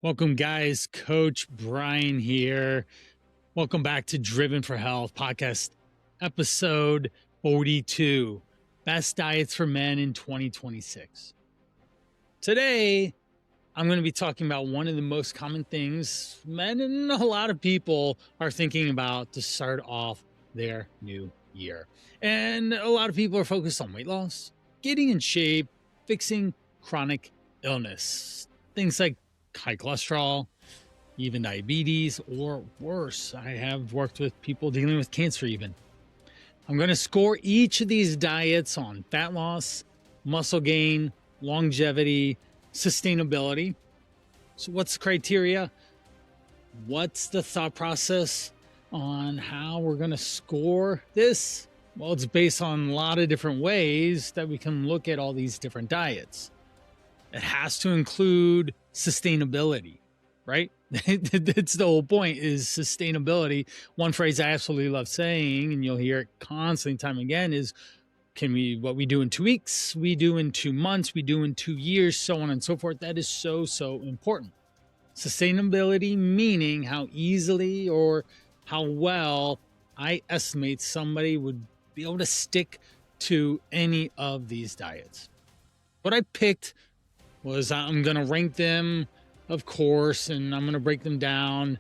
Welcome, guys. Coach Brian here. Welcome back to Driven for Health podcast, episode 42 Best Diets for Men in 2026. Today, I'm going to be talking about one of the most common things men and a lot of people are thinking about to start off their new year. And a lot of people are focused on weight loss, getting in shape, fixing chronic illness, things like high cholesterol, even diabetes, or worse. I have worked with people dealing with cancer even. I'm going to score each of these diets on fat loss, muscle gain, longevity, sustainability. So what's the criteria? What's the thought process on how we're going to score this? Well, it's based on a lot of different ways that we can look at all these different diets. It has to include sustainability, right? That's the whole point, is sustainability. One phrase I absolutely love saying, and you'll hear it constantly time again, is what we do in 2 weeks, we do in 2 months, we do in 2 years, so on and so forth. That is so important. Sustainability meaning how easily or how well I estimate somebody would be able to stick to any of these diets. What I picked was I'm going to rank them, of course, and I'm going to break them down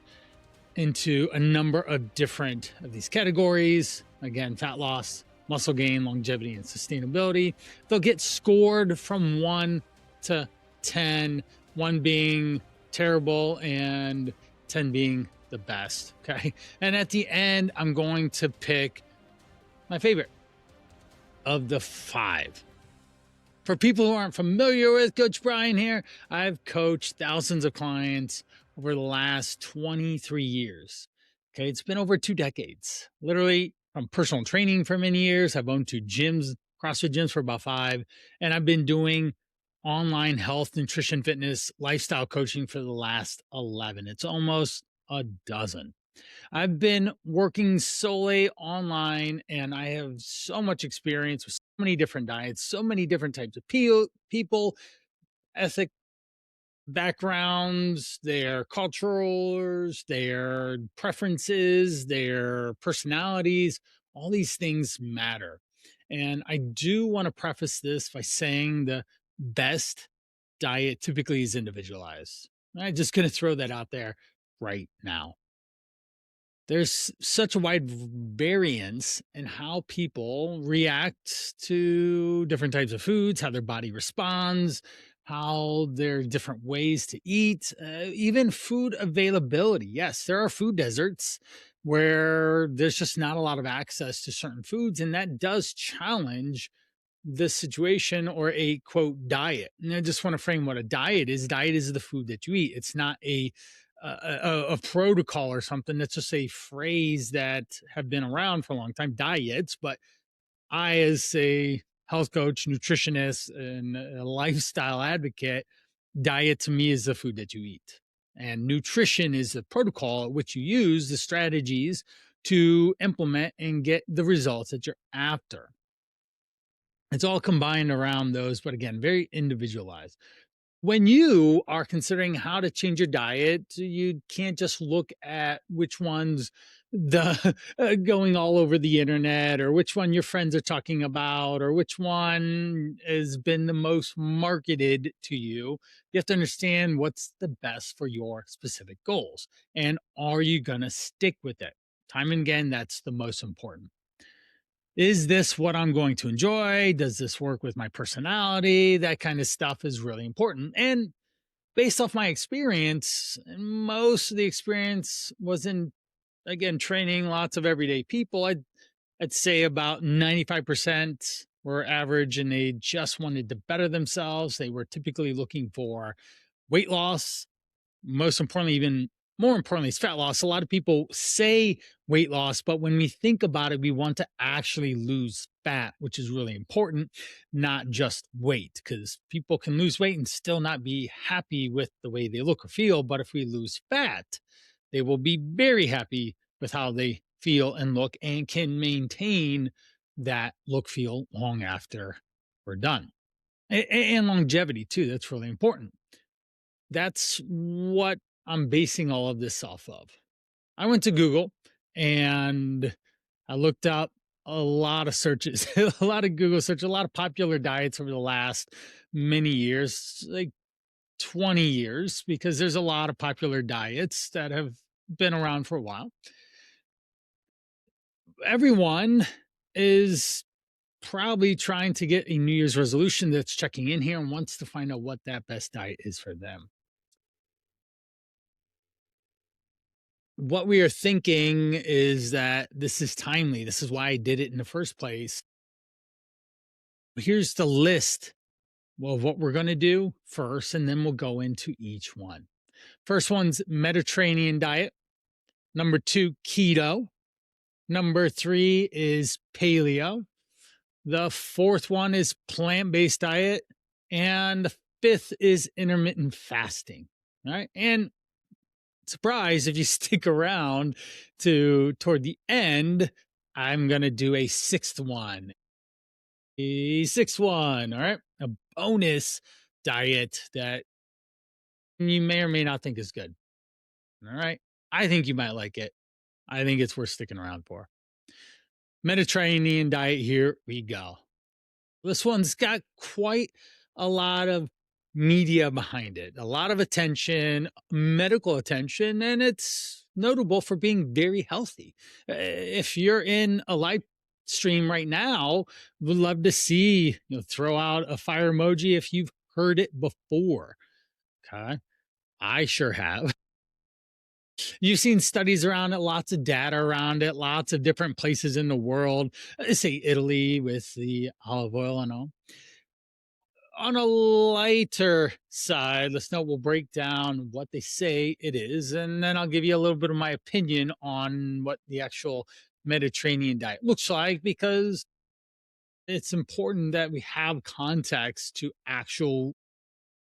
into a number of different of these categories. Again, fat loss, muscle gain, longevity, and sustainability. They'll get scored from 1 to 10, 1 being terrible and 10 being the best. Okay. And at the end, I'm going to pick my favorite of the 5. For people who aren't familiar with Coach Brian here, I've coached thousands of clients over the last 23 years. Okay, it's been over 2 decades. Literally, from personal training for many years. I've owned 2 gyms, CrossFit gyms for about 5, and I've been doing online health, nutrition, fitness, lifestyle coaching for the last 11. It's almost a dozen. I've been working solely online, and I have so much experience with so many different diets, so many different types of people, ethnic backgrounds, their cultures, their preferences, their personalities. All these things matter. And I do want to preface this by saying the best diet typically is individualized. I'm just going to throw that out there right now. There's such a wide variance in how people react to different types of foods, how their body responds, how there are different ways to eat, even food availability. Yes, there are food deserts where there's just not a lot of access to certain foods, and that does challenge this situation or a quote diet. And I just want to frame what a diet is. Diet is the food that you eat. It's not a protocol or something. That's just a phrase that have been around for a long time, diets. But I, as a health coach, nutritionist, and a lifestyle advocate, diet to me is the food that you eat. And nutrition is the protocol at which you use the strategies to implement and get the results that you're after. It's all combined around those, but again, very individualized. When you are considering how to change your diet, you can't just look at which one's the going all over the internet, or which one your friends are talking about, or which one has been the most marketed to you. You have to understand what's the best for your specific goals. And are you going to stick with it? Time and again, that's the most important. Is this what I'm going to enjoy? Does this work with my personality? That kind of stuff is really important. And based off my experience, most of the experience was in, again, training lots of everyday people. I'd say about 95% were average, and they just wanted to better themselves. They were typically looking for weight loss, most importantly, even more importantly, is fat loss. A lot of people say weight loss, but when we think about it, we want to actually lose fat, which is really important, not just weight, because people can lose weight and still not be happy with the way they look or feel. But if we lose fat, they will be very happy with how they feel and look, and can maintain that look, feel long after we're done. And longevity, too. That's really important. That's what I'm basing all of this off of. I went to Google and I looked up a lot of searches, a lot of Google search, a lot of popular diets over the last many years, like 20 years, because there's a lot of popular diets that have been around for a while. Everyone is probably trying to get a New Year's resolution that's checking in here and wants to find out what that best diet is for them. What we are thinking is that this is timely. This is why I did it in the first place. Here's the list of what we're going to do first, and then we'll go into each one. First one's Mediterranean diet. Number two, keto. Number three is paleo. The fourth one is plant based diet. And the fifth is intermittent fasting. All right. And surprise, if you stick around to toward the end, I'm going to do a sixth one. A sixth one. All right. A bonus diet that you may or may not think is good. All right. I think you might like it. I think it's worth sticking around for. Mediterranean diet, here we go. This one's got quite a lot of media behind it, a lot of attention, medical attention, and it's notable for being very healthy. If you're in a live stream right now, would love to see, throw out a fire emoji if you've heard it before. Okay. I sure have. You've seen studies around it, lots of data around it, lots of different places in the world. Say Italy with the olive oil and all. On a lighter side, let's know we'll break down what they say it is, and then I'll give you a little bit of my opinion on what the actual Mediterranean diet looks like, because it's important that we have context to actual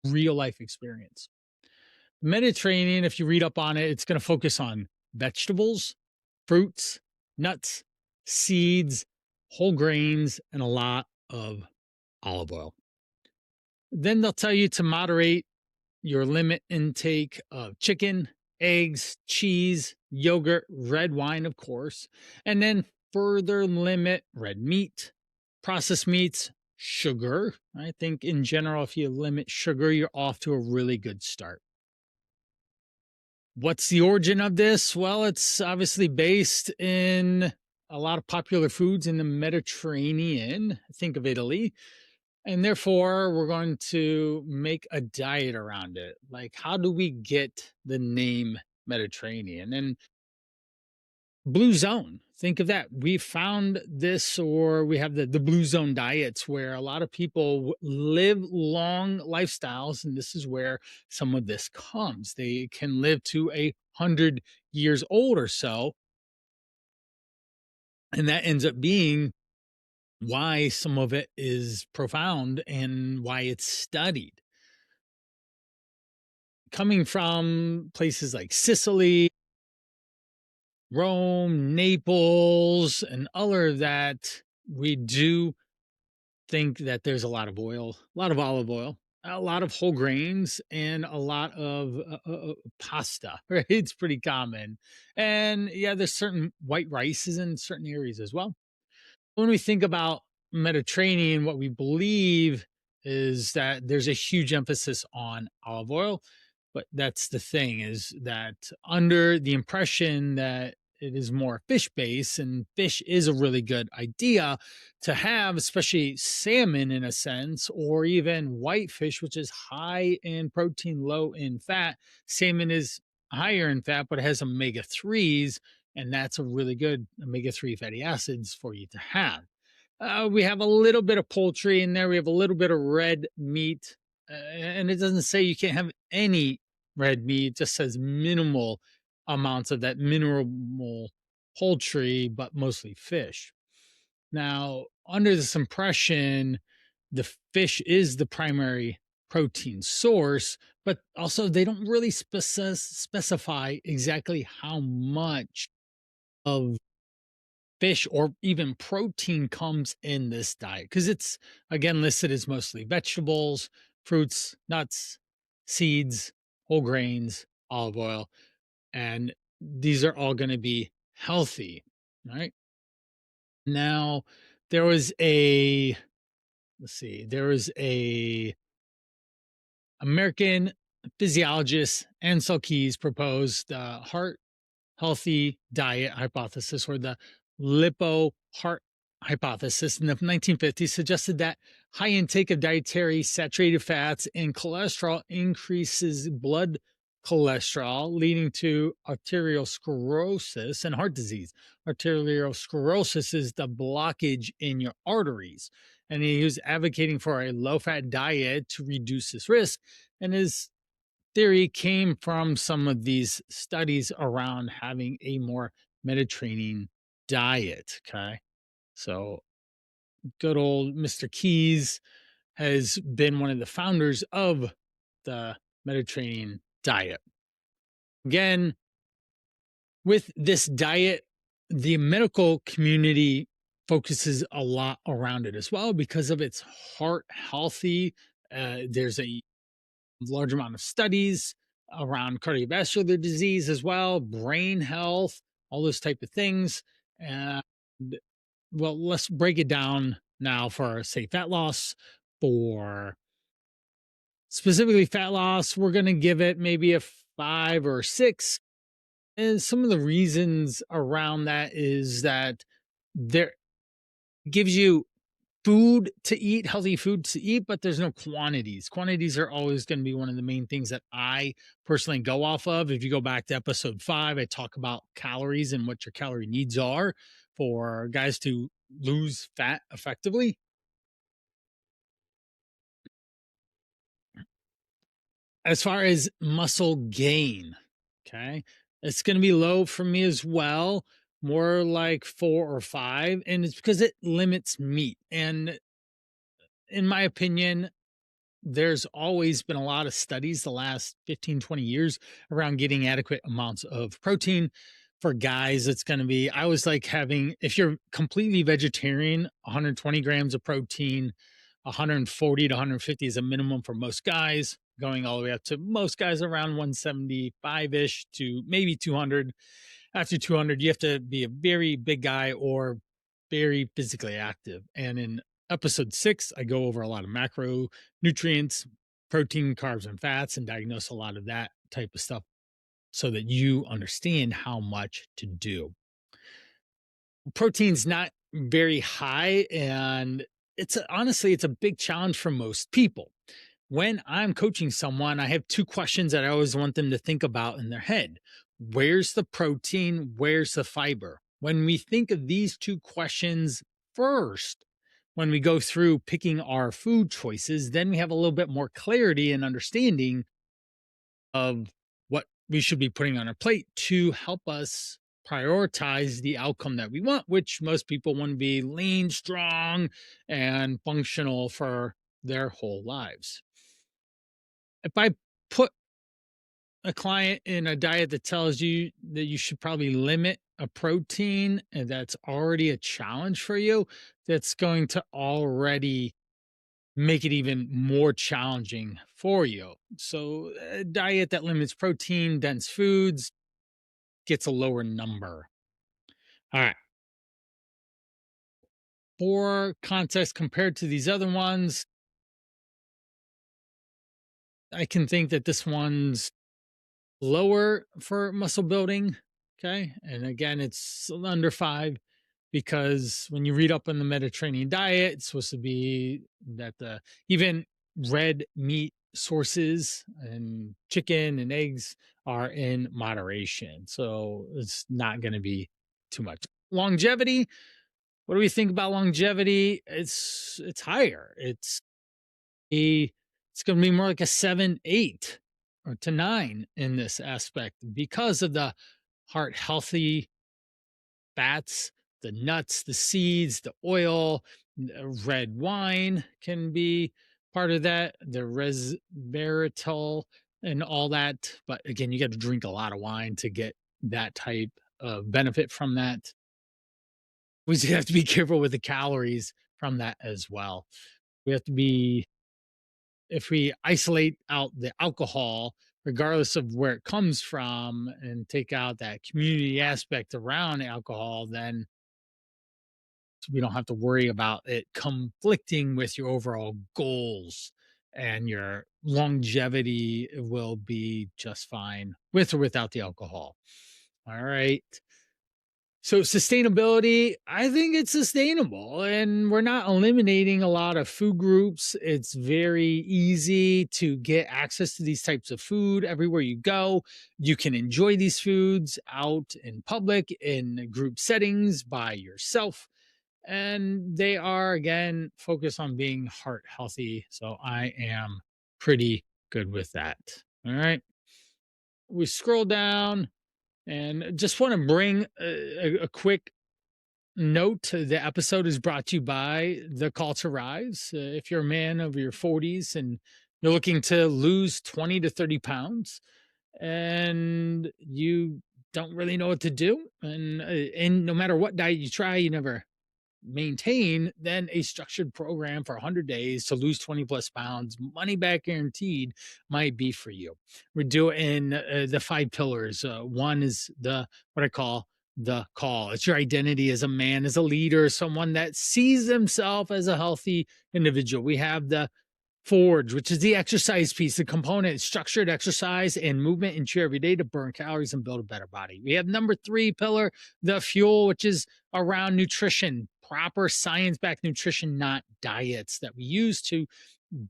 real life experience. Mediterranean, if you read up on it, it's going to focus on vegetables, fruits, nuts, seeds, whole grains, and a lot of olive oil. Then they'll tell you to moderate your limit intake of chicken, eggs, cheese, yogurt, red wine, of course, and then further limit red meat, processed meats, sugar. I think in general, if you limit sugar, you're off to a really good start. What's the origin of this? Well, it's obviously based in a lot of popular foods in the Mediterranean. Think of Italy. And therefore, we're going to make a diet around it. Like, how do we get the name Mediterranean? And blue zone, think of that. We found this, or we have the blue zone diets where a lot of people live long lifestyles. And this is where some of this comes. They can live to 100 years old or so. And that ends up being why some of it is profound and why it's studied. Coming from places like Sicily, Rome, Naples, and other that, we do think that there's a lot of oil, a lot of olive oil, a lot of whole grains, and a lot of pasta, right? It's pretty common. And yeah, there's certain white rices in certain areas as well. When we think about Mediterranean, what we believe is that there's a huge emphasis on olive oil. But that's the thing, is that under the impression that it is more fish based, and fish is a really good idea to have, especially salmon in a sense, or even whitefish, which is high in protein, low in fat. Salmon is higher in fat, but it has omega 3s, and that's a really good omega 3 fatty acids for you to have. We have a little bit of poultry in there. We have a little bit of red meat. And it doesn't say you can't have any red meat. It just says minimal amounts of that mineral poultry, but mostly fish. Now, under this impression, the fish is the primary protein source, but also they don't really specify exactly how much of fish or even protein comes in this diet, because it's again listed as mostly vegetables, fruits, nuts, seeds. whole grains, olive oil, and these are all going to be healthy. Right now, there was a let's see, there was a American physiologist Ansel Keys proposed heart healthy diet hypothesis, or the lipo heart hypothesis in the 1950s, suggested that high intake of dietary saturated fats and cholesterol increases blood cholesterol, leading to arteriosclerosis and heart disease. Arteriosclerosis is the blockage in your arteries. And he was advocating for a low fat diet to reduce this risk. And his theory came from some of these studies around having a more Mediterranean diet. Okay. So, good old Mr. Keys has been one of the founders of the Mediterranean diet. Again, with this diet, the medical community focuses a lot around it as well because of its heart healthy. There's a large amount of studies around cardiovascular disease as well, brain health, all those type of things. And well, let's break it down now for say fat loss. For specifically fat loss, we're going to give it maybe a 5 or 6. And some of the reasons around that is that there gives you food to eat, healthy food to eat, but there's no quantities. Quantities are always going to be one of the main things that I personally go off of. If you go back to episode 5, I talk about calories and what your calorie needs are for guys to lose fat effectively. As far as muscle gain, okay, it's going to be low for me as well, more like 4 or 5. And it's because it limits meat. And in my opinion, there's always been a lot of studies the last 15, 20 years around getting adequate amounts of protein. For guys, it's going to be, I was like having, if you're completely vegetarian, 120 grams of protein, 140 to 150 is a minimum for most guys, going all the way up to most guys around 175 ish to maybe 200. After 200, you have to be a very big guy or very physically active. And in episode 6, I go over a lot of macronutrients, protein, carbs, and fats, and diagnose a lot of that type of stuff so that you understand how much to do. Protein's not very high, and honestly, it's a big challenge for most people. When I'm coaching someone, I have 2 questions that I always want them to think about in their head. Where's the protein? Where's the fiber? When we think of these 2 questions first, when we go through picking our food choices, then we have a little bit more clarity and understanding of what we should be putting on our plate to help us prioritize the outcome that we want, which most people want to be lean, strong, and functional for their whole lives. If I put a client in a diet that tells you that you should probably limit a protein and that's already a challenge for you, that's going to already make it even more challenging for you. So, a diet that limits protein, dense foods gets a lower number. All right. For context, compared to these other ones, I can think that this one's lower for muscle building. Okay. And again, it's under 5 because when you read up on the Mediterranean diet, it's supposed to be that the even red meat sources and chicken and eggs are in moderation. So it's not going to be too much. Longevity. What do we think about longevity? It's higher. A it's going to be more like a 7, 8 or to 9 in this aspect because of the heart healthy fats, the nuts, the seeds, the oil, red wine can be part of that, the resveratrol and all that. But again, you got to drink a lot of wine to get that type of benefit from that. We just have to be careful with the calories from that as well. We have to be, if we isolate out the alcohol regardless of where it comes from, and take out that community aspect around alcohol, then we don't have to worry about it conflicting with your overall goals, and your longevity will be just fine with or without the alcohol. All right. So sustainability, I think it's sustainable, and we're not eliminating a lot of food groups. It's very easy to get access to these types of food everywhere you go. You can enjoy these foods out in public, in group settings, by yourself, and they are, again, focused on being heart healthy. So I am pretty good with that. All right. We scroll down and just want to bring a quick note. The episode is brought to you by the Call to Rise. If you're a man of your 40s and you're looking to lose 20 to 30 pounds, and you don't really know what to do, and no matter what diet you try, you never maintain, then a structured program for 100 days to lose 20 plus pounds, money back guaranteed, might be for you. We're doing the 5 pillars. One is what I call the call. It's your identity as a man, as a leader, someone that sees himself as a healthy individual. We have the Forge, which is the exercise piece, the component, structured exercise and movement into every day to burn calories and build a better body. We have number 3 pillar, the fuel, which is around nutrition, proper science-backed nutrition, not diets, that we use to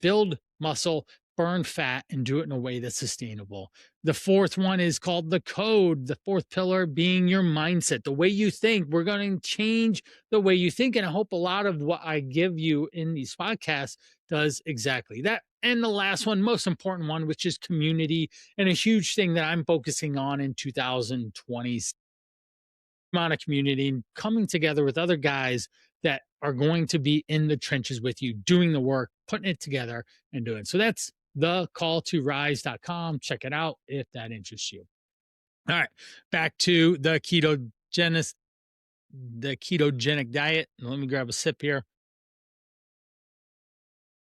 build muscle, burn fat, and do it in a way that's sustainable. The 4th one is called the code, the 4th pillar being your mindset, the way you think. We're going to change the way you think. And I hope a lot of what I give you in these podcasts does exactly that. And the last one, most important one, which is community, and a huge thing that I'm focusing on in 2020, amount of community and coming together with other guys that are going to be in the trenches with you, doing the work, putting it together and doing. So that's the calltorise.com. Check it out if that interests you. All right, back to the ketogenic diet. Let me grab a sip here.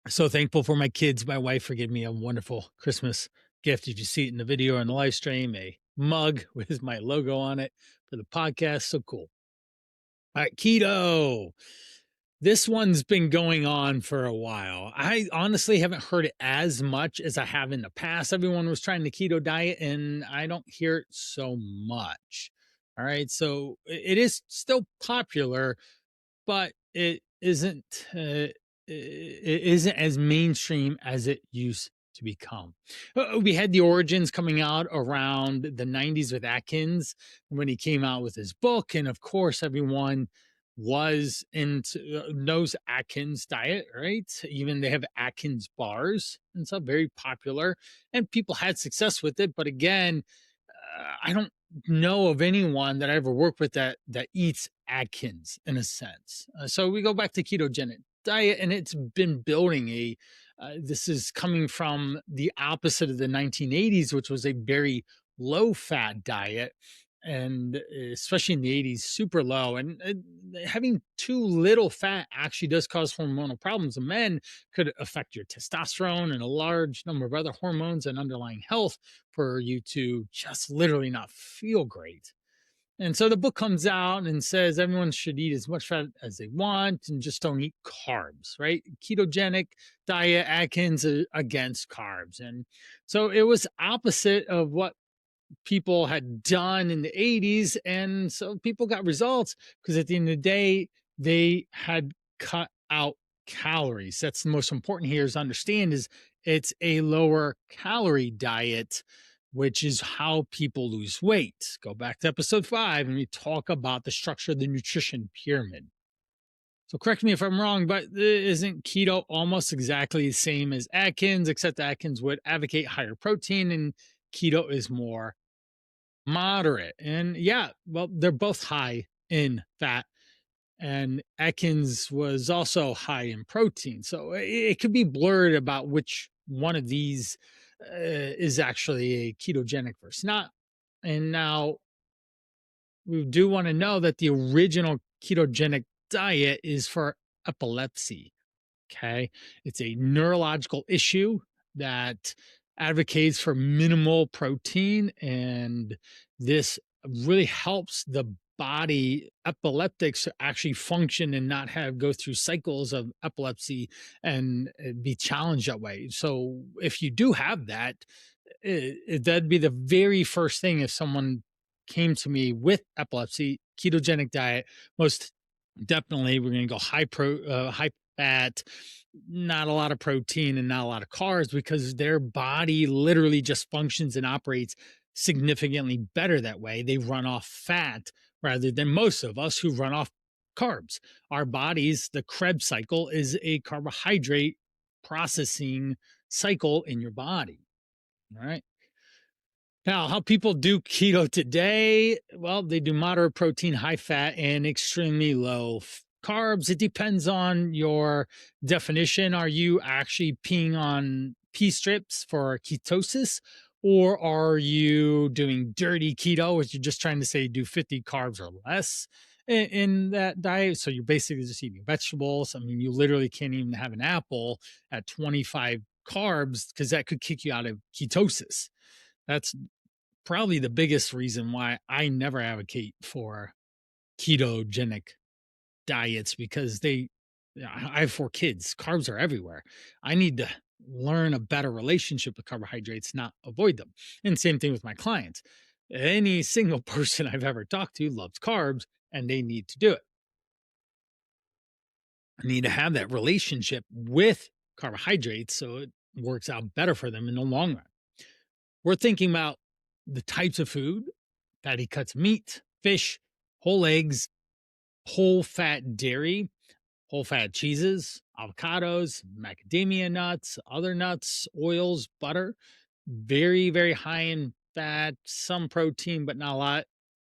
So thankful for my kids. My wife for giving me a wonderful Christmas gift. If you see it in the video or on the live stream, a mug with my logo on it for the podcast. So cool. All right, keto. This one's been going on for a while. I honestly haven't heard it as much as I have in the past. Everyone was trying the keto diet, and I don't hear it so much. All right, so it is still popular, but it isn't as mainstream as it used to become. We had the origins coming out around the 90s with Atkins when he came out with his book, and of course everyone was into knows Atkins diet, right? Even they have Atkins bars, and so very popular, and people had success with it. But again, I don't know of anyone that I ever worked with that eats Atkins in a sense. So we go back to ketogenic diet, and it's been building this is coming from the opposite of the 1980s, which was a very low fat diet, and especially in the 80s, super low. And having too little fat actually does cause hormonal problems in men, could affect your testosterone and a large number of other hormones and underlying health, for you to just literally not feel great. And so the book comes out and says everyone should eat as much fat as they want and just don't eat carbs, right? Ketogenic diet, Atkins, against carbs. And so it was opposite of what people had done in the 80s. And so people got results because at the end of the day, they had cut out calories. That's the most important here is to understand is it's a lower calorie diet, which is how people lose weight. Go back to episode 5 and we talk about the structure of the nutrition pyramid. So correct me if I'm wrong, but isn't keto almost exactly the same as Atkins, except Atkins would advocate higher protein and keto is more moderate? And yeah, well, they're both high in fat, and Atkins was also high in protein. So it could be blurred about which one of these is actually a ketogenic versus not. And now we do want to know that the original ketogenic diet is for epilepsy. Okay. It's a neurological issue that advocates for minimal protein, and this really helps the body epileptics actually function and not have go through cycles of epilepsy and be challenged that way. So if you do have that, that'd be the very first thing if someone came to me with epilepsy, ketogenic diet. Most definitely we're going to go high fat, not a lot of protein and not a lot of carbs, because their body literally just functions and operates significantly better that way. They run off fat rather than most of us who run off carbs. Our bodies, the Krebs cycle is a carbohydrate processing cycle in your body. All right. Now, how people do keto today? Well, they do moderate protein, high fat, and extremely low carbs. It depends on your definition. Are you actually peeing on pea strips for ketosis? Or are you doing dirty keto, which you're just trying to say do 50 carbs or less in that diet? So you're basically just eating vegetables. I mean, you literally can't even have an apple at 25 carbs because that could kick you out of ketosis. That's probably the biggest reason why I never advocate for ketogenic diets, because I have 4 kids. Carbs are everywhere. I need to learn a better relationship with carbohydrates, not avoid them. And same thing with my clients. Any single person I've ever talked to loves carbs and they need to do it. I need to have that relationship with carbohydrates so it works out better for them in the long run. We're thinking about the types of food: fatty cuts of meat, fish, whole eggs, whole fat dairy, whole fat cheeses, avocados, macadamia nuts, other nuts, oils, butter. Very, very high in fat, some protein, but not a lot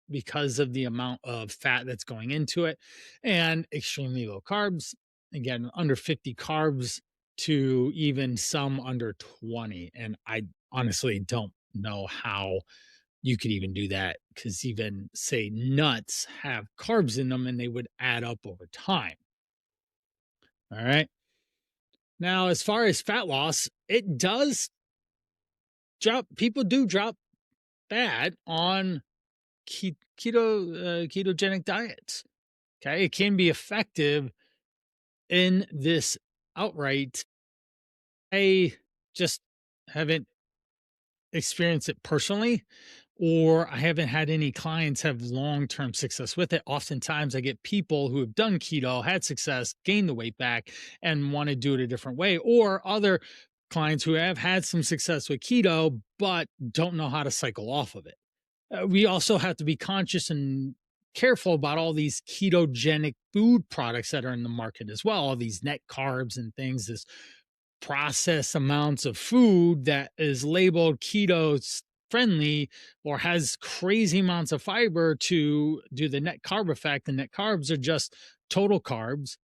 because of the amount of fat that's going into it, and extremely low carbs. Again, under 50 carbs to even some under 20. And I honestly don't know how you could even do that, because even say nuts have carbs in them and they would add up over time. All right. Now, as far as fat loss, it does drop. People do drop fat on ketogenic diets. Okay. It can be effective in this outright. I just haven't experienced it personally, or I haven't had any clients have long term success with it. Oftentimes, I get people who have done keto, had success, gained the weight back, and want to do it a different way, or other clients who have had some success with keto, but don't know how to cycle off of it. We also have to be conscious and careful about all these ketogenic food products that are in the market as well, all these net carbs and things, this process amounts of food that is labeled keto friendly or has crazy amounts of fiber to do the net carb effect. The net carbs are just total carbs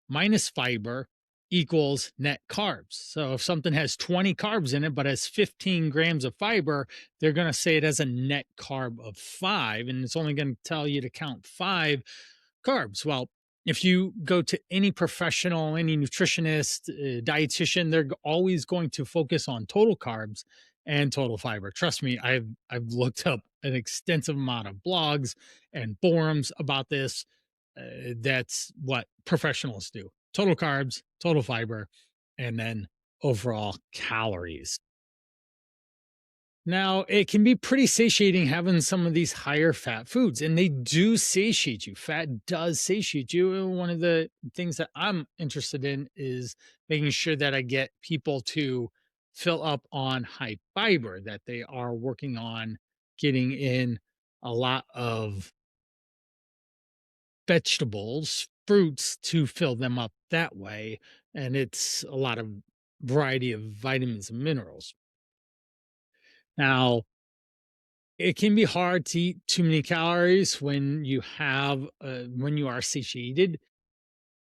minus fiber equals net carbs. So if something has 20 carbs in it but has 15 grams of fiber, they're going to say it has a net carb of 5, and it's only going to tell you to count 5 carbs. Well, if you go to any professional, any nutritionist, dietitian, they're always going to focus on total carbs and total fiber. Trust me, I've looked up an extensive amount of blogs and forums about this. That's what professionals do: total carbs, total fiber, and then overall calories. Now, it can be pretty satiating having some of these higher fat foods, and they do satiate you. Fat does satiate you. And one of the things that I'm interested in is making sure that I get people to fill up on high fiber, that they are working on getting in a lot of vegetables, fruits to fill them up that way. And it's a lot of variety of vitamins and minerals. Now, it can be hard to eat too many calories when you are satiated.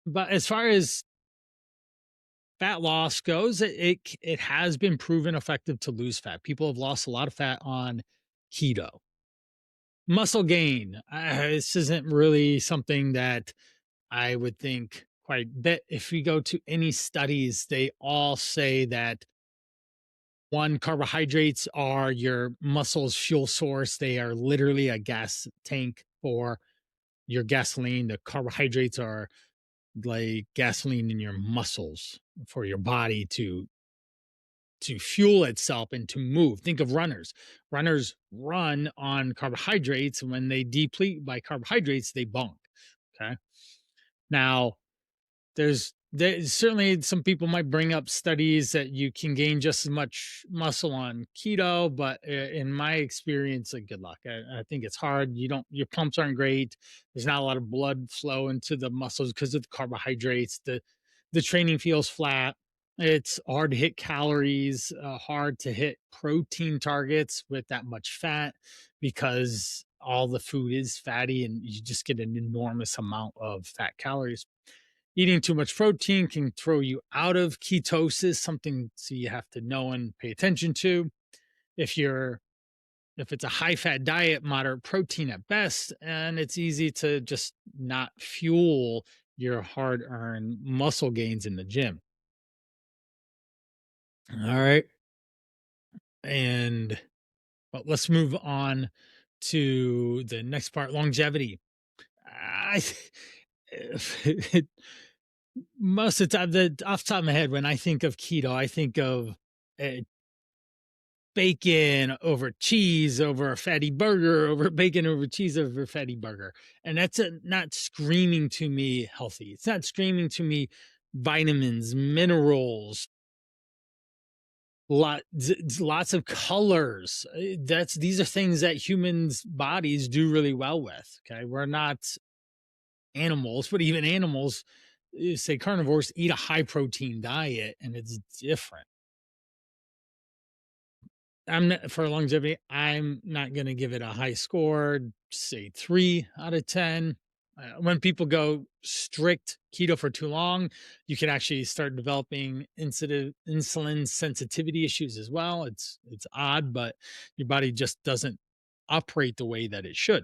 But as far as fat loss goes, it has been proven effective to lose fat. People have lost a lot of fat on keto. Muscle gain. This isn't really something that I would think quite. That if we go to any studies, they all say that One, carbohydrates are your muscles' fuel source. They are literally a gas tank for your gasoline. The carbohydrates are like gasoline in your muscles for your body to fuel itself and to move. Think of runners. Runners run on carbohydrates. When they deplete by carbohydrates, they bunk. Okay. Now, there's certainly some people might bring up studies that you can gain just as much muscle on keto, but in my experience, like, good luck. I think it's hard. You don't, your pumps aren't great. There's not a lot of blood flow into the muscles because of the carbohydrates. The training feels flat. It's hard to hit calories, hard to hit protein targets with that much fat because all the food is fatty and you just get an enormous amount of fat calories. Eating too much protein can throw you out of ketosis, something so you have to know and pay attention to. If you're if it's a high fat diet, moderate protein at best, and it's easy to just not fuel your hard earned muscle gains in the gym. All right. And well, let's move on to the next part, longevity. I most of the time, off the top of my head, when I think of keto, I think of uh, bacon over cheese over a fatty burger over bacon over cheese over a fatty burger, and that's not screaming to me healthy. It's not screaming to me vitamins, minerals, lots of colors. That's these are things that humans' bodies do really well with. Okay, we're not animals, but even animals, say carnivores, eat a high protein diet, and it's different. I'm not, for longevity, I'm not going to give it a high score, say 3 out of 10. When people go strict keto for too long, you can actually start developing insulin sensitivity issues as well. It's odd, but your body just doesn't operate the way that it should.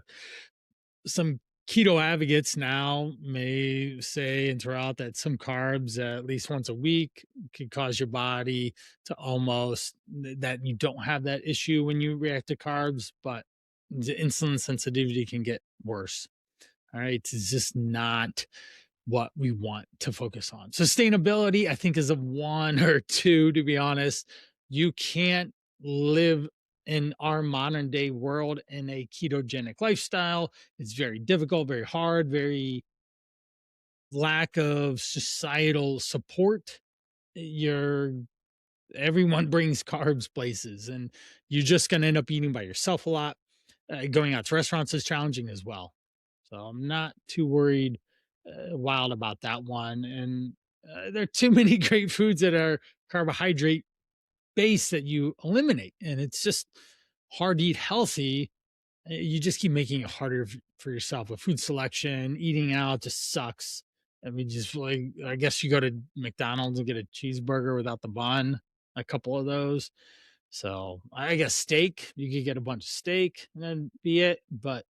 Some keto advocates now may say and throw out that some carbs at least once a week could cause your body to almost that you don't have that issue when you react to carbs, but the insulin sensitivity can get worse. All right. It's just not what we want to focus on. Sustainability, I think, is a one or two, to be honest. You can't live in our modern day world in a ketogenic lifestyle. It's very difficult, very hard, very lack of societal support. You're everyone brings carbs places, and you're just going to end up eating by yourself a lot. Going out to restaurants is challenging as well. So I'm not too worried wild about that one. And there are too many great foods that are carbohydrate based that you eliminate, and it's just hard to eat healthy. You just keep making it harder for yourself with food selection. Eating out just sucks. I mean, just like, I guess you go to McDonald's and get a cheeseburger without the bun, a couple of those. So I guess steak, you could get a bunch of steak and then be it. But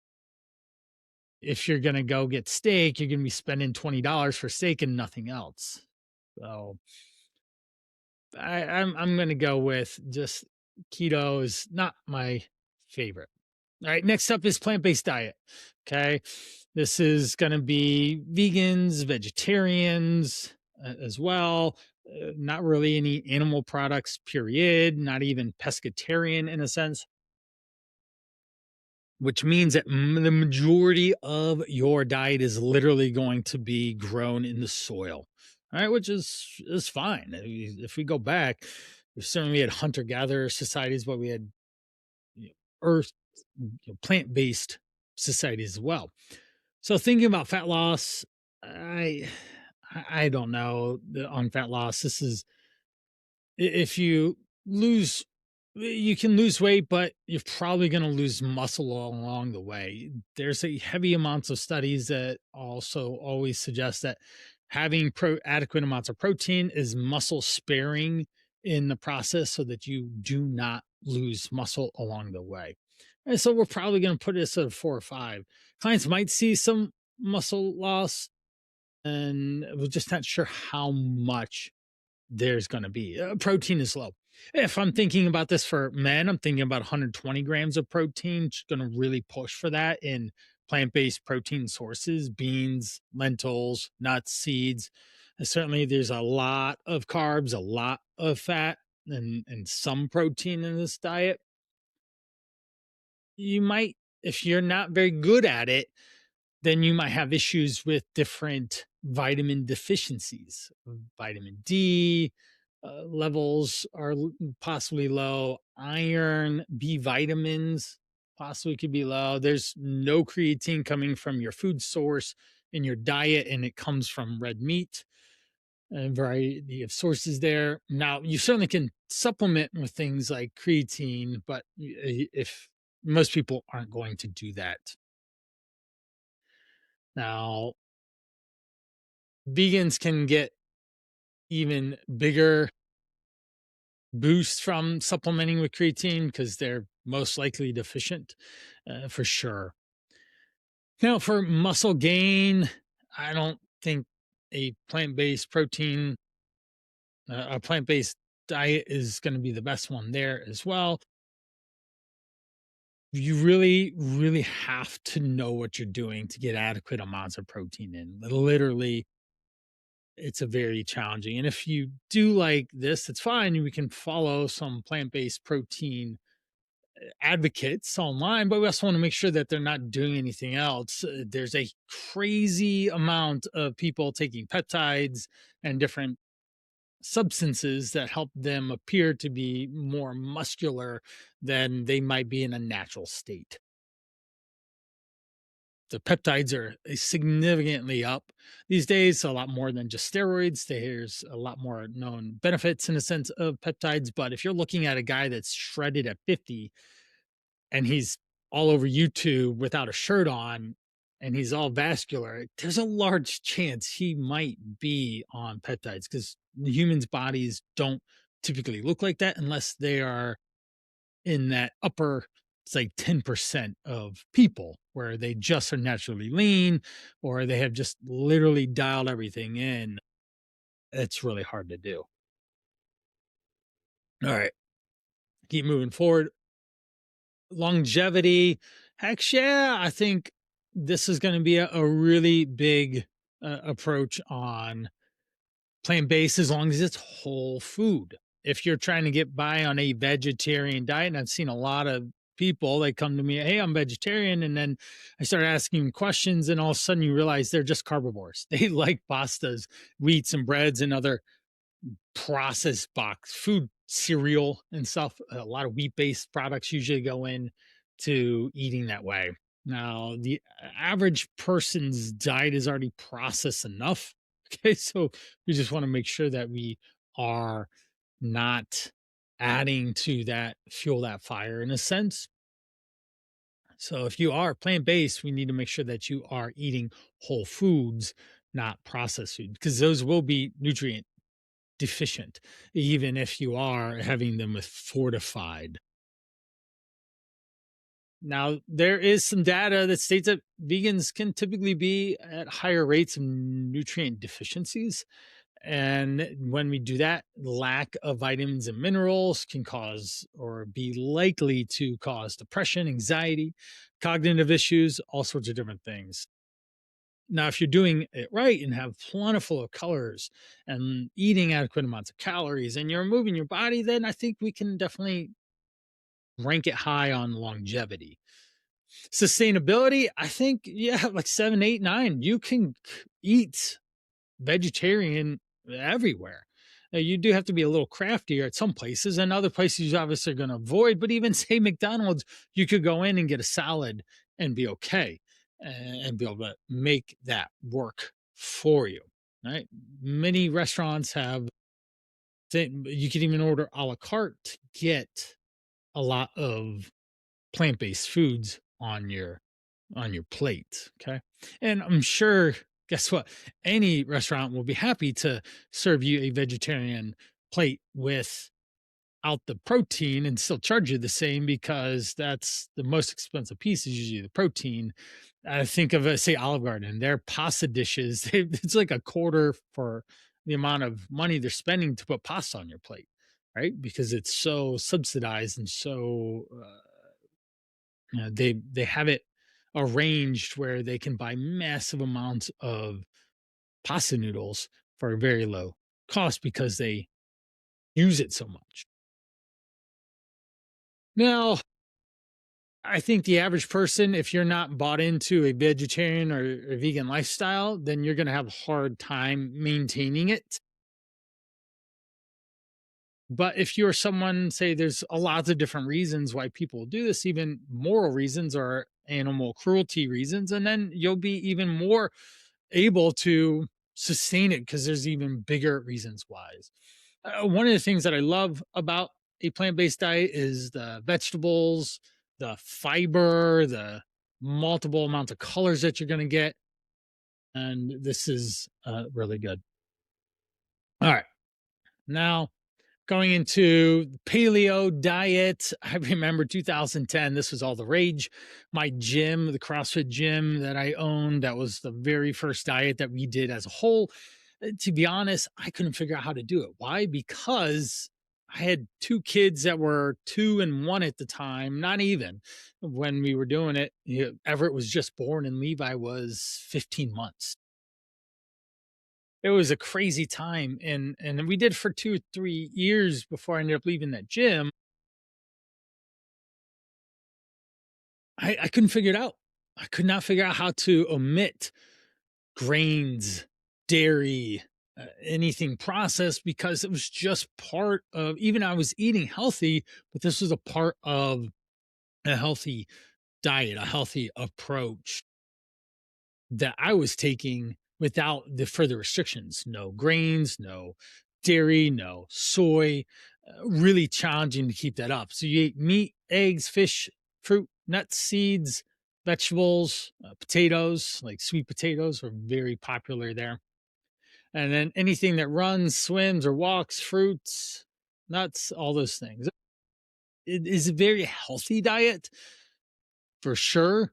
if you're gonna go get steak, you're gonna be spending $20 for steak and nothing else. So I'm gonna go with just keto is not my favorite. All right, next up is plant-based diet. Okay, this is gonna be vegans, vegetarians as well. Not really any animal products, period. Not even pescatarian in a sense, which means that the majority of your diet is literally going to be grown in the soil. All right, which is fine. If we go back, we certainly had hunter gatherer societies, but we had, you know, earth, plant based societies as well. So thinking about fat loss, I I don't know on fat loss. This is if you lose you can lose weight, but you're probably going to lose muscle along the way. There's a heavy amounts of studies that also always suggest that having adequate amounts of protein is muscle sparing in the process so that you do not lose muscle along the way. And so we're probably going to put this at a 4 or 5. Clients might see some muscle loss, and we're just not sure how much there's going to be. Protein is low. If I'm thinking about this for men, I'm thinking about 120 grams of protein. Just going to really push for that in plant based protein sources, beans, lentils, nuts, seeds. And certainly, there's a lot of carbs, a lot of fat, and some protein in this diet. You might, if you're not very good at it, then you might have issues with different vitamin deficiencies. Vitamin D levels are possibly low. Iron, B vitamins possibly could be low. There's no creatine coming from your food source in your diet, and it comes from red meat. A variety of sources there. Now, you certainly can supplement with things like creatine, but if most people aren't going to do that. Now, vegans can get even bigger boosts from supplementing with creatine because they're most likely deficient, for sure. Now, for muscle gain, I don't think a plant-based protein, a plant-based diet is going to be the best one there as well. You really, really have to know what you're doing to get adequate amounts of protein in. Literally, it's a very challenging. And if you do like this, it's fine. We can follow some plant-based protein advocates online, but we also want to make sure that they're not doing anything else. There's a crazy amount of people taking peptides and different substances that help them appear to be more muscular than they might be in a natural state. The peptides are significantly up these days, a lot more than just steroids. There's a lot more known benefits in a sense of peptides. But if you're looking at a guy that's shredded at 50 and he's all over YouTube without a shirt on and he's all vascular, there's a large chance he might be on peptides because the humans' bodies don't typically look like that unless they are in that upper, it's like 10% of people where they just are naturally lean or they have just literally dialed everything in. It's really hard to do. All right, keep moving forward. Longevity. Heck yeah, I think this is going to be a really big approach on plant based as long as it's whole food. If you're trying to get by on a vegetarian diet, and I've seen a lot of people, they come to me, hey, I'm vegetarian. And then I start asking them questions, and all of a sudden you realize they're just carnivores. They like pastas, wheats, and breads, and other processed box food, cereal, and stuff. A lot of wheat based products usually go in to eating that way. Now, the average person's diet is already processed enough. Okay, so we just want to make sure that we are not adding to that fuel that fire in a sense. So if you are plant based, we need to make sure that you are eating whole foods, not processed food, because those will be nutrient deficient, even if you are having them with fortified. Now, there is some data that states that vegans can typically be at higher rates of nutrient deficiencies. And when we do that, lack of vitamins and minerals can cause or be likely to cause depression, anxiety, cognitive issues, all sorts of different things. Now, if you're doing it right and have plentiful of colors and eating adequate amounts of calories and you're moving your body, then I think we can definitely rank it high on longevity. Sustainability, I think, yeah, like 7, 8, 9. You can eat vegetarian everywhere. You do have to be a little craftier at some places, and other places you obviously are going to avoid. But even say McDonald's, you could go in and get a salad and be okay and be able to make that work for you. Right? Many restaurants have, you can even order a la carte to get a lot of plant-based foods on your plate. Okay. And I'm sure, guess what? Any restaurant will be happy to serve you a vegetarian plate without the protein and still charge you the same because that's the most expensive piece is usually the protein. I think of say Olive Garden, their pasta dishes, it's like a quarter for the amount of money they're spending to put pasta on your plate. right? Because it's so subsidized and so they have it arranged where they can buy massive amounts of pasta noodles for a very low cost because they use it so much. Now, I think the average person, if you're not bought into a vegetarian or a vegan lifestyle, then you're going to have a hard time maintaining it. But if you're someone, say, there's a lot of different reasons why people do this, even moral reasons or animal cruelty reasons, and then you'll be even more able to sustain it because there's even bigger reasons why. One of the things that I love about a plant based diet is the vegetables, the fiber, the multiple amounts of colors that you're going to get. And this is really good. All right. Now, going into paleo diet, I remember 2010, this was all the rage. My gym, the CrossFit gym that I owned, that was the very first diet that we did as a whole. To be honest, I couldn't figure out how to do it. Why? Because I had two kids that were 2 and 1 at the time, not even when we were doing it. Everett was just born and Levi was 15 months. It was a crazy time, and we did for 2 or 3 years before I ended up leaving that gym. I couldn't figure it out. I could not figure out how to omit grains, dairy, anything processed because it was just part of, even I was eating healthy, but this was a part of a healthy diet, a healthy approach that I was taking without the further restrictions. No grains, no dairy, no soy. Really challenging to keep that up. So you ate meat, eggs, fish, fruit, nuts, seeds, vegetables, potatoes, like sweet potatoes were very popular there. And then anything that runs, swims, or walks, fruits, nuts, all those things. It is a very healthy diet for sure.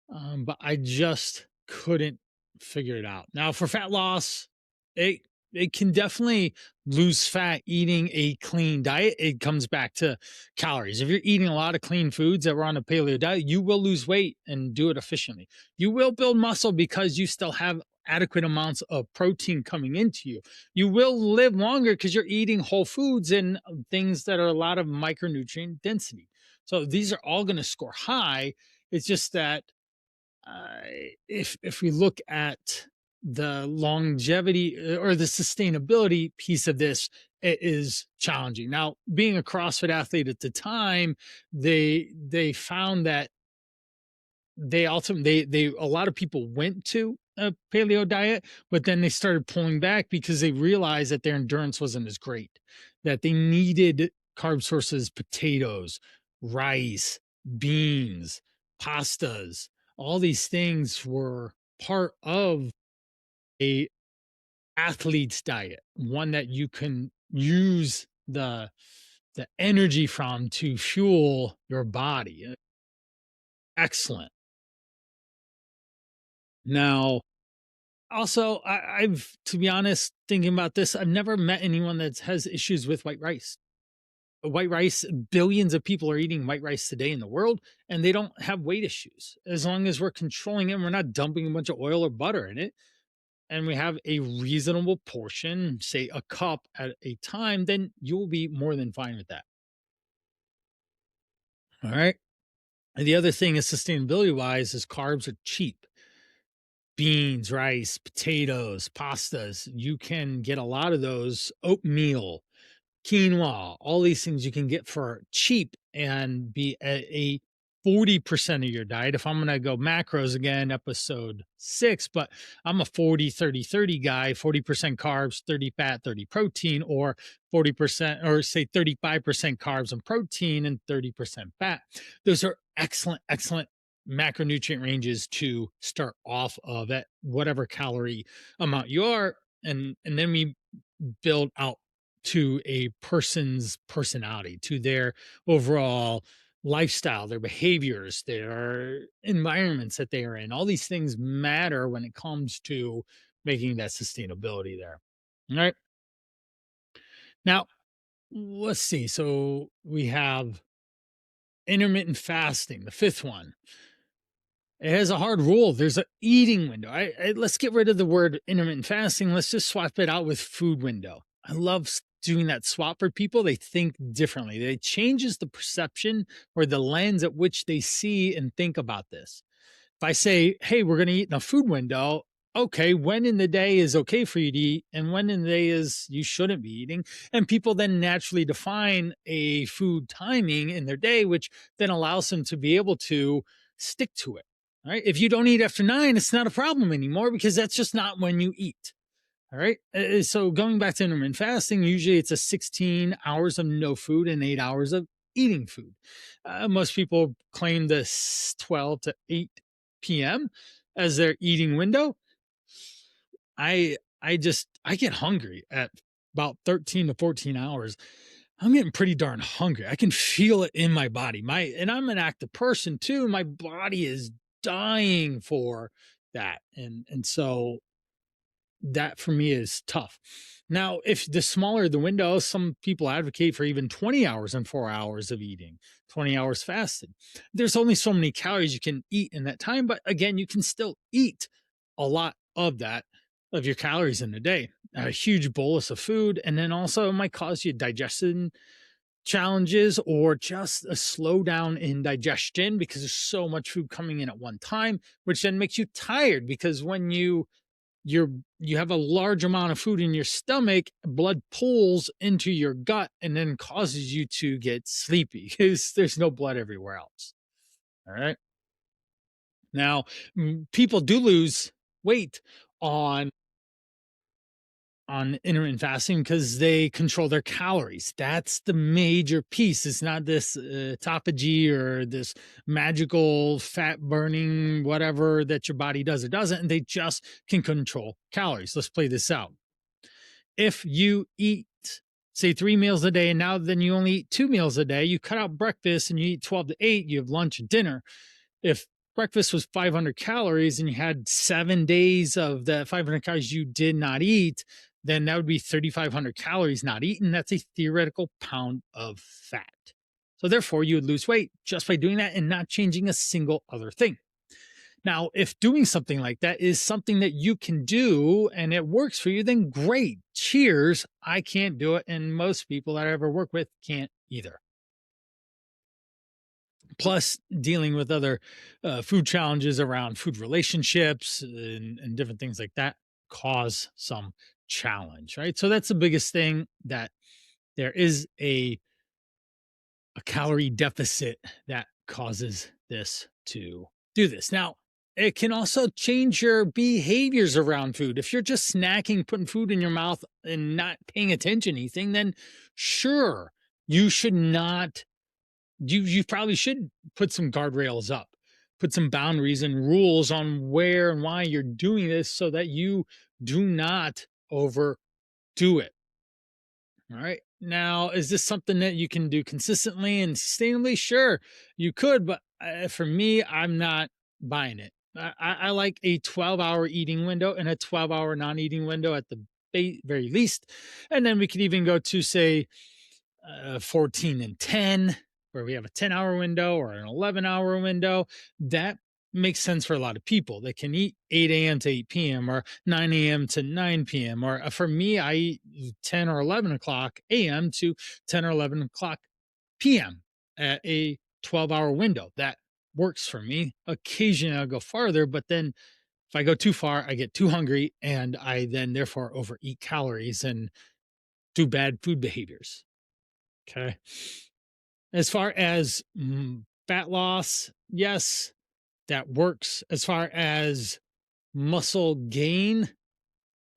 But I just couldn't figure it out. Now, for fat loss, it it can definitely lose fat eating a clean diet. It comes back to calories. If you're eating a lot of clean foods that were on a paleo diet, you will lose weight and do it efficiently. You will build muscle because you still have adequate amounts of protein coming into you. You will live longer because you're eating whole foods and things that are a lot of micronutrient density. So these are all going to score high. It's just that uh, if we look at the longevity or the sustainability piece of this, it is challenging. Now, being a CrossFit athlete at the time, they found that they ultimately they a lot of people went to a paleo diet, but then they started pulling back because they realized that their endurance wasn't as great, that they needed carb sources, potatoes, rice, beans, pastas. All these things were part of a athlete's diet, one that you can use the energy from to fuel your body. Excellent. Now, also, I've, to be honest, thinking about this, I've never met anyone that has issues with white rice. White rice, billions of people are eating white rice today in the world, and they don't have weight issues. As long as we're controlling it, we're not dumping a bunch of oil or butter in it, and we have a reasonable portion, say a cup at a time, then you'll be more than fine with that. All right. And the other thing is sustainability wise is carbs are cheap. Beans, rice, potatoes, pastas. You can get a lot of those, oatmeal, quinoa, all these things you can get for cheap and be a 40% of your diet. If I'm going to go macros again, episode 6, but I'm a 40-30-30 guy, 40% carbs, 30 fat, 30 protein, or 40%, or say 35% carbs and protein and 30% fat. Those are excellent, excellent macronutrient ranges to start off of at whatever calorie amount you are. And then we build out to a person's personality, to their overall lifestyle, their behaviors, their environments that they are in. All these things matter when it comes to making that sustainability there. All right. Now, Let's see. So we have intermittent fasting, the fifth one. It has a hard rule. There's an eating window. Let's get rid of the word intermittent fasting. Let's just swap it out with food window. I love doing that swap for people. They think differently. It changes the perception or the lens at which they see and think about this. If I say, hey, we're going to eat in a food window, okay, when in the day is okay for you to eat and when in the day is you shouldn't be eating. And people then naturally define a food timing in their day, which then allows them to be able to stick to it. All right. If you don't eat after 9, it's not a problem anymore because that's just not when you eat. All right. So going back to intermittent fasting, usually it's a 16 hours of no food and 8 hours of eating food. Most people claim this 12 to 8 p.m. as their eating window. I get hungry at about 13 to 14 hours. I'm getting pretty darn hungry. I can feel it in my body. And I'm an active person too. My body is dying for that. And so that for me is tough. Now, if the smaller the window, some people advocate for even 20 hours and 4 hours of eating, 20 hours fasted. There's only so many calories you can eat in that time, but again, you can still eat a lot of that, of your calories in a day, a huge bolus of food. And then also it might cause you digestion challenges or just a slowdown in digestion because there's so much food coming in at one time, which then makes you tired because when you have a large amount of food in your stomach, blood pulls into your gut and then causes you to get sleepy because there's no blood everywhere else. All right. Now, people do lose weight on intermittent fasting because they control their calories. That's the major piece. It's not this autophagy or this magical fat burning whatever that your body does or doesn't. And they just can control calories. Let's play this out. If you eat, say, 3 meals a day, and now then you only eat 2 meals a day, you cut out breakfast and you eat 12 to 8, you have lunch and dinner. If breakfast was 500 calories and you had 7 days of the 500 calories you did not eat, then that would be 3,500 calories not eaten. That's a theoretical pound of fat. So therefore, you would lose weight just by doing that and not changing a single other thing. Now, if doing something like that is something that you can do and it works for you, then great. Cheers. I can't do it. And most people that I ever work with can't either. Plus, dealing with other food challenges around food relationships and different things like that cause some challenge, right? So that's the biggest thing, that there is a calorie deficit that causes this to do this. Now, it can also change your behaviors around food. If you're just snacking, putting food in your mouth and not paying attention to anything, then sure, you should not, you probably should put some guardrails up, put some boundaries and rules on where and why you're doing this so that you do not overdo it. All right. Now, is this something that you can do consistently and sustainably? Sure, you could, but for me, I'm not buying it. I like a 12-hour eating window and a 12-hour non-eating window at the very least. And then we could even go to, say, 14 and 10, where we have a 10-hour window or an 11-hour window. That makes sense for a lot of people. They can eat 8 a.m. to 8 p.m. or 9 a.m. to 9 p.m. Or for me, I eat 10 or 11 o'clock a.m. to 10 or 11 o'clock p.m. at a 12-hour window. That works for me. Occasionally I'll go farther, but then if I go too far, I get too hungry and I then therefore overeat calories and do bad food behaviors. Okay. As far as fat loss, yes, that works. As far as muscle gain,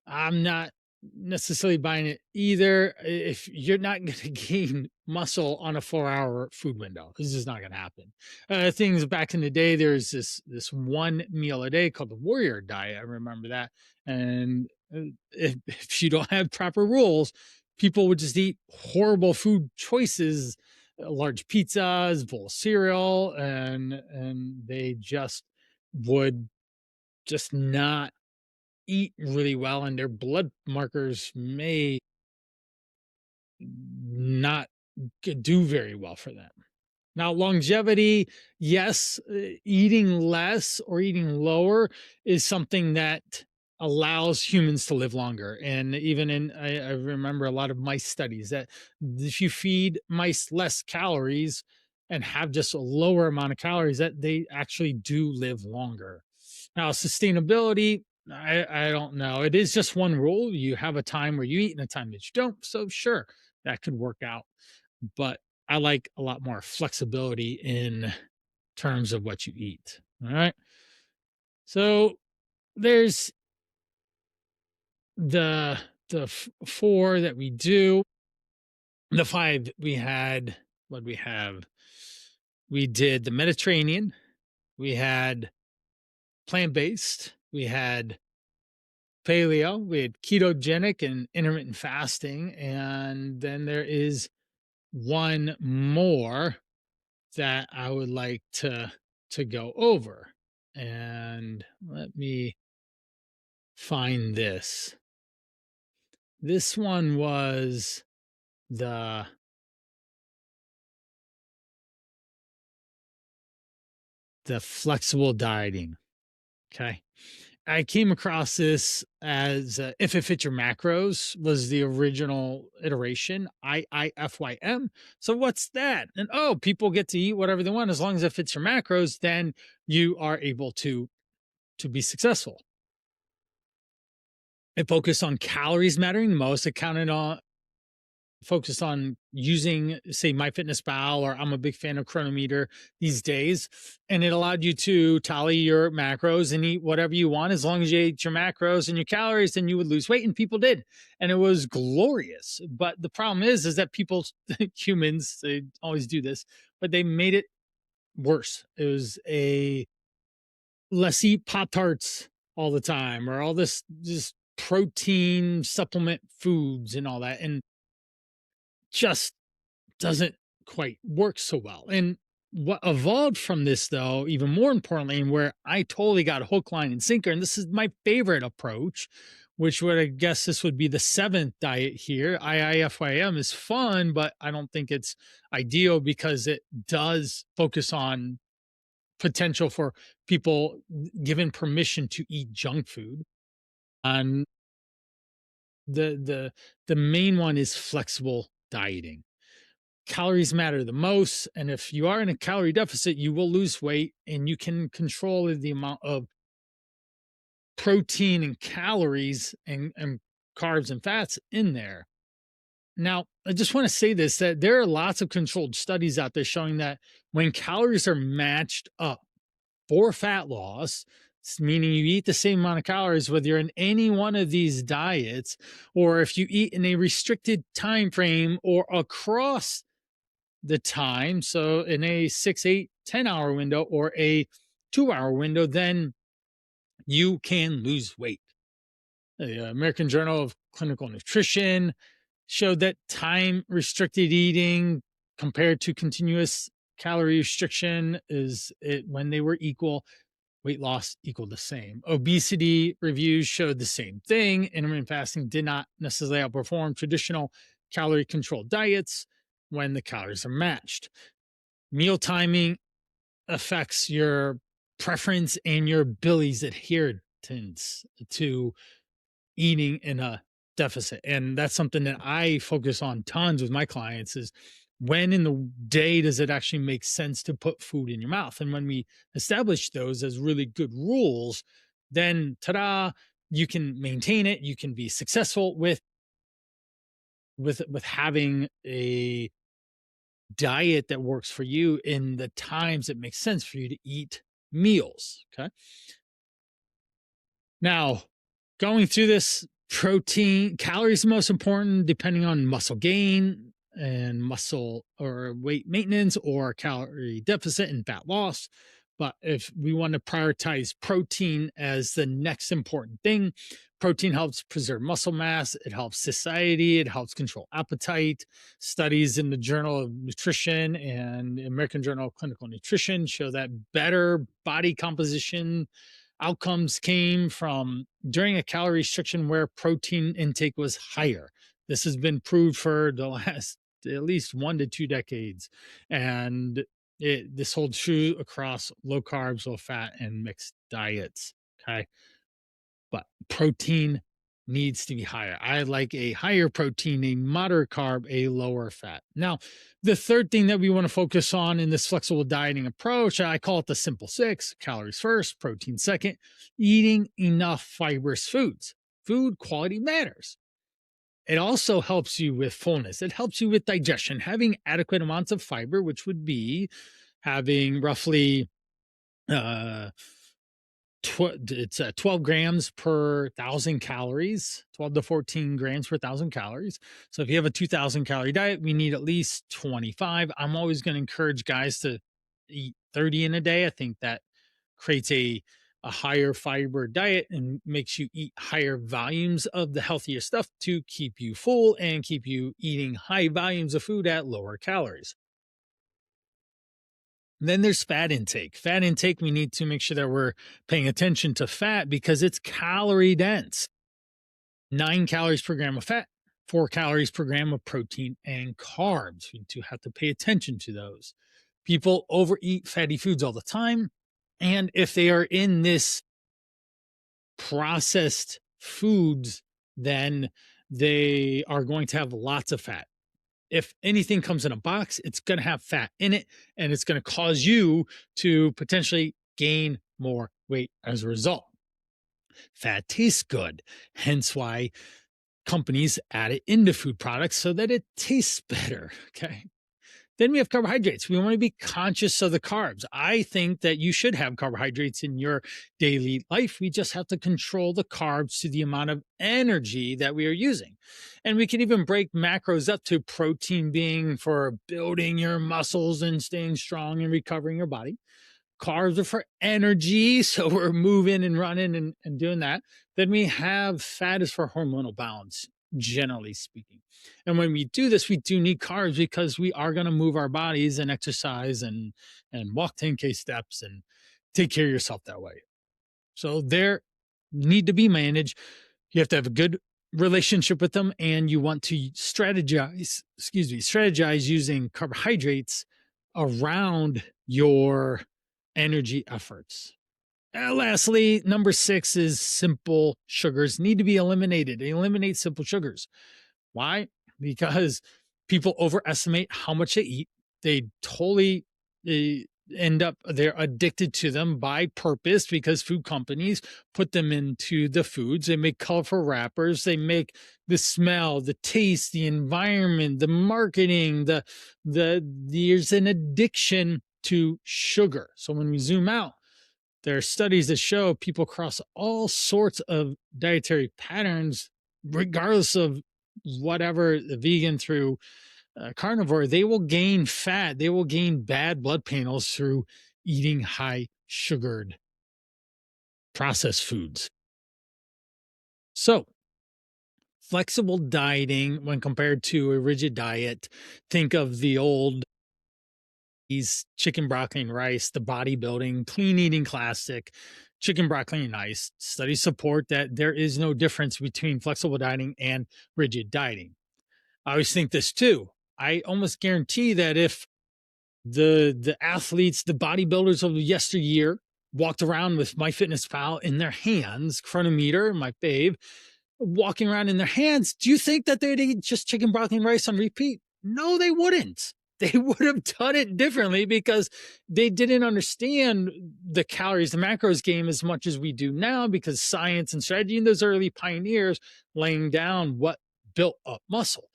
I'm not necessarily buying it either. If you're not going to gain muscle on a 4-hour food window, this is not going to happen. Things back in the day, there's this one meal a day called the warrior diet. I remember that. And if you don't have proper rules, people would just eat horrible food choices, large pizzas, bowl of cereal, and they just would just not eat really well, and their blood markers may not do very well for them. Now, longevity, yes, eating less or eating lower is something that allows humans to live longer. And even I remember a lot of mice studies that if you feed mice less calories and have just a lower amount of calories, that they actually do live longer. Now, sustainability, I don't know. It is just one rule. You have a time where you eat and a time that you don't. So, sure, that could work out. But I like a lot more flexibility in terms of what you eat. All right. So there's the four that we do. The five we had, what we have, we did the Mediterranean, we had plant-based, we had paleo, we had ketogenic and intermittent fasting, and then there is one more that I would like to go over. And let me find this. This one was the flexible dieting. Okay. I came across this as if it fits your macros was the original iteration, IIFYM. So what's that? And oh, people get to eat whatever they want as long as it fits your macros, then you are able to be successful. It focused on calories mattering the most. It counted on focused on using, say, MyFitnessPal, or I'm a big fan of Chronometer these days, and it allowed you to tally your macros and eat whatever you want as long as you ate your macros and your calories, then you would lose weight, and people did, and it was glorious. But the problem is that people, humans, they always do this, but they made it worse. It was a let's eat Pop Tarts all the time, or all this just protein supplement foods and all that, and just doesn't quite work so well. And what evolved from this, though, even more importantly, and where I totally got hook, line, and sinker, and this is my favorite approach, which would, I guess this would be the seventh diet here. IIFYM is fun, but I don't think it's ideal because it does focus on potential for people given permission to eat junk food. And the main one is flexible dieting. Calories matter the most, and if you are in a calorie deficit, you will lose weight, and you can control the amount of protein and calories and carbs and fats in there. Now, I just want to say this, that there are lots of controlled studies out there showing that when calories are matched up for fat loss, meaning you eat the same amount of calories whether you're in any one of these diets, or if you eat in a restricted time frame or across the time, so in a 6, 8, 10 hour window or a 2 hour window, then you can lose weight. The American Journal of Clinical Nutrition showed that time restricted eating compared to continuous calorie restriction is it when they were equal, weight loss equaled the same. Obesity reviews showed the same thing. Intermittent fasting did not necessarily outperform traditional calorie controlled diets when the calories are matched. Meal timing affects your preference and your ability's adherence to eating in a deficit. And that's something that I focus on tons with my clients is when in the day does it actually make sense to put food in your mouth? And when we establish those as really good rules, then ta-da, you can maintain it. You can be successful with having a diet that works for you in the times it makes sense for you to eat meals. Okay. Now, going through this, protein, calories the most important, depending on muscle gain and muscle or weight maintenance or calorie deficit and fat loss. But if we want to prioritize protein as the next important thing, protein helps preserve muscle mass, it helps satiety, it helps control appetite. Studies in the Journal of Nutrition and American Journal of Clinical Nutrition show that better body composition outcomes came from during a calorie restriction where protein intake was higher. This has been proved for the last at least 1 to 2 decades. And this holds true across low carbs, low fat, and mixed diets. Okay. But protein needs to be higher. I like a higher protein, a moderate carb, a lower fat. Now, the third thing that we want to focus on in this flexible dieting approach, I call it the simple six: calories first, protein second, eating enough fibrous foods. Food quality matters. It also helps you with fullness. It helps you with digestion. Having adequate amounts of fiber, which would be having roughly uh, 12 grams per 1,000 calories, 12 to 14 grams per 1,000 calories. So if you have a 2,000 calorie diet, we need at least 25. I'm always going to encourage guys to eat 30 in a day. I think that creates a higher fiber diet and makes you eat higher volumes of the healthier stuff to keep you full and keep you eating high volumes of food at lower calories. Then there's fat intake. Fat intake, we need to make sure that we're paying attention to fat because it's calorie dense. 9 calories per gram of fat, 4 calories per gram of protein and carbs. We do have to pay attention to those. People overeat fatty foods all the time. And if they are in this processed foods, then they are going to have lots of fat. If anything comes in a box, it's going to have fat in it, and it's going to cause you to potentially gain more weight as a result. Fat tastes good, hence why companies add it into food products so that it tastes better. Okay. Then we have carbohydrates. We want to be conscious of the carbs. I think that you should have carbohydrates in your daily life. We just have to control the carbs to the amount of energy that we are using. And we can even break macros up to protein being for building your muscles and staying strong and recovering your body. Carbs are for energy, so we're moving and running and doing that. Then we have fat is for hormonal balance, generally speaking. And when we do this, we do need carbs because we are going to move our bodies and exercise and walk 10K steps and take care of yourself that way. So there need to be managed. You have to have a good relationship with them, and you want to strategize using carbohydrates around your energy efforts. Lastly, number 6 is simple sugars need to be eliminated. Eliminate simple sugars. Why? Because people overestimate how much they eat. They totally they're addicted to them by purpose because food companies put them into the foods. They make colorful wrappers. They make the smell, the taste, the environment, the marketing, there's an addiction to sugar. So when we zoom out, there are studies that show people across all sorts of dietary patterns, regardless of whatever, the vegan through carnivore, they will gain fat. They will gain bad blood panels through eating high sugared processed foods. So flexible dieting, when compared to a rigid diet, think of the old chicken, broccoli, and rice, the bodybuilding, clean eating classic, chicken, broccoli, and rice. Studies support that there is no difference between flexible dieting and rigid dieting. I always think this too. I almost guarantee that if the athletes, the bodybuilders of yesteryear walked around with MyFitnessPal in their hands, Chronometer, my fave, walking around in their hands, do you think that they'd eat just chicken, broccoli, and rice on repeat? No, they wouldn't. They would have done it differently because they didn't understand the calories, the macros game as much as we do now, because science and strategy and those early pioneers laying down what built up muscle.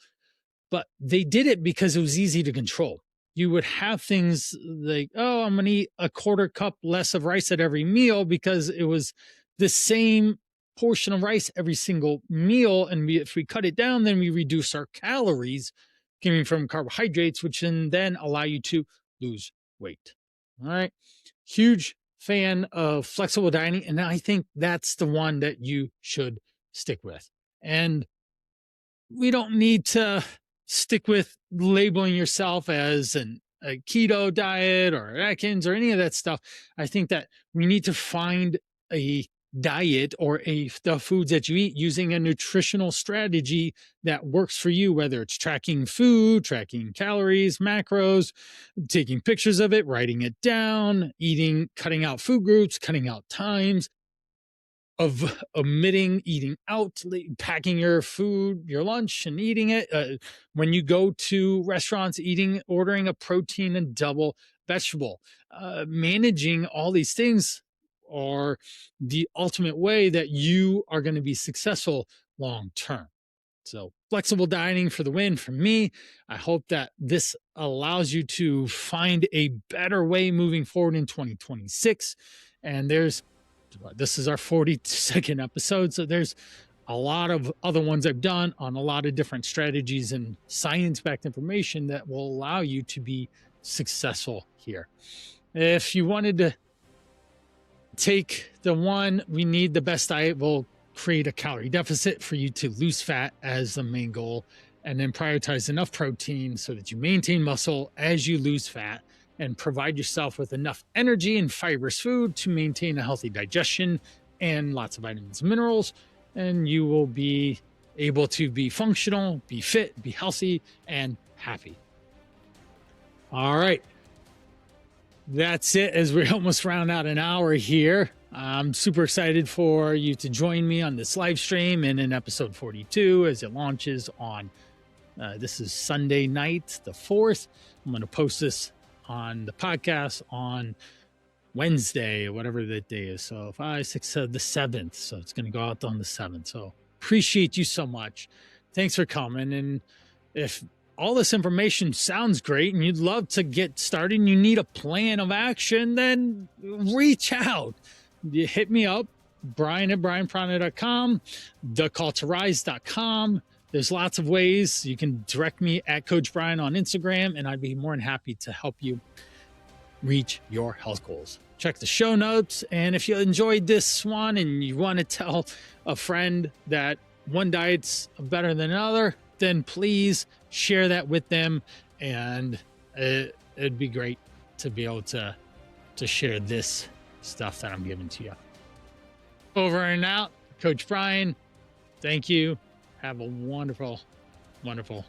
But they did it because it was easy to control. You would have things like, oh, I'm going to eat a quarter cup less of rice at every meal because it was the same portion of rice every single meal. And if we cut it down, then we reduce our calories coming from carbohydrates, which can then allow you to lose weight. All right. Huge fan of flexible dieting. And I think that's the one that you should stick with. And we don't need to stick with labeling yourself as a keto diet or Atkins or any of that stuff. I think that we need to find a diet or the foods that you eat using a nutritional strategy that works for you, whether it's tracking food, tracking calories, macros, taking pictures of it, writing it down, eating, cutting out food groups, cutting out times, of omitting eating out, packing your food, your lunch, and eating it. When you go to restaurants, ordering a protein and double vegetable, managing all these things are the ultimate way that you are going to be successful long term. So, flexible dieting for the win for me. I hope that this allows you to find a better way moving forward in 2026. And this is our 42nd episode. So there's a lot of other ones I've done on a lot of different strategies and science-backed information that will allow you to be successful here. If you wanted to take the one, we need the best diet, will create a calorie deficit for you to lose fat as the main goal, and then prioritize enough protein so that you maintain muscle as you lose fat, and provide yourself with enough energy and fibrous food to maintain a healthy digestion and lots of vitamins and minerals. And you will be able to be functional, be fit, be healthy, and happy. All right. That's it, as we almost round out an hour here. I'm super excited for you to join me on this live stream and in episode 42 as it launches on, this is Sunday night, the 4th. I'm going to post this on the podcast on Wednesday, whatever that day is. So 5, 6, the 7th. So it's going to go out on the 7th. So appreciate you so much. Thanks for coming. And if all this information sounds great and you'd love to get started and you need a plan of action, then reach out. You hit me up, brian@brianprana.com, thecalltorise.com. There's lots of ways. You can direct me at Coach Brian on Instagram, and I'd be more than happy to help you reach your health goals. Check the show notes. And if you enjoyed this one and you want to tell a friend that one diet's better than another, then please share that with them. And it'd be great to be able to share this stuff that I'm giving to you. Over and out, Coach Brian. Thank you. Have a wonderful, wonderful